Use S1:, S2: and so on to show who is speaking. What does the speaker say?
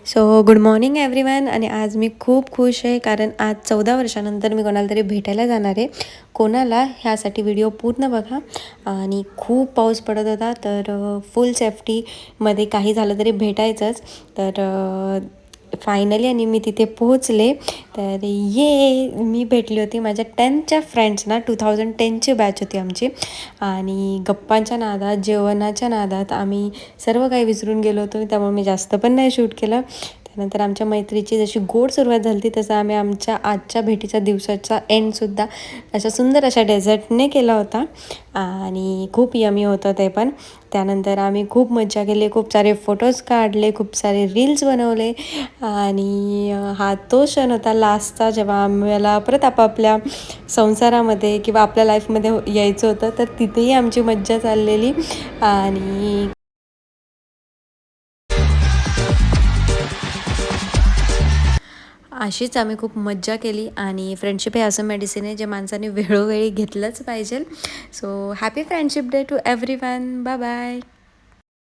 S1: So good morning everyone. आणि आज मी खूप खुश आहे कारण आज 14 वर्षानंतर मी कोणाला तरी भेटायला जाणार आहे. कोणाला ह्यासाठी व्हिडिओ पूर्ण बघा. आणि खूप पाऊस पडत होता तर फुल सेफ्टीमध्ये काही झालं तरी भेटायचंच. तर फायनली आणि मी तिथे पोहोचले. तर मी भेटली होती माझ्या 10th फ्रेंड्सना. 2010ची बॅच होती आमची. आणि गप्पांच्या नादात जेवणाच्या नादात आम्ही सर्व काही विसरून गेलो होतो. त्यामुळे मी जास्त पण नाही शूट केलं. त्यानंतर आमच्या मैत्रीची जशी गोड सुरुवात झाली होती तसं आम्ही आमच्या आजच्या भेटीच्या दिवसाचा एंडसुद्धा अशा सुंदर अशा डेझर्टने केला होता. आणि खूप यमी होतं ते पण. त्यानंतर आम्ही खूप मज्जा केली, खूप सारे फोटोज काढले, खूप सारे रील्स बनवले. आणि हा तो क्षण होता लास्टचा जेव्हा आम्हाला परत आपापल्या संसारामध्ये किंवा आपल्या लाईफमध्ये यायचं होतं. तर तिथेही आमची मज्जा चाललेली. आणि अशीच आम्ही खूप मज्जा केली. आणि फ्रेंडशिप हे असं मेडिसिन आहे जे माणसाने वेळोवेळी घेतलंच पाहिजे. So happy friendship day to everyone. Bye bye.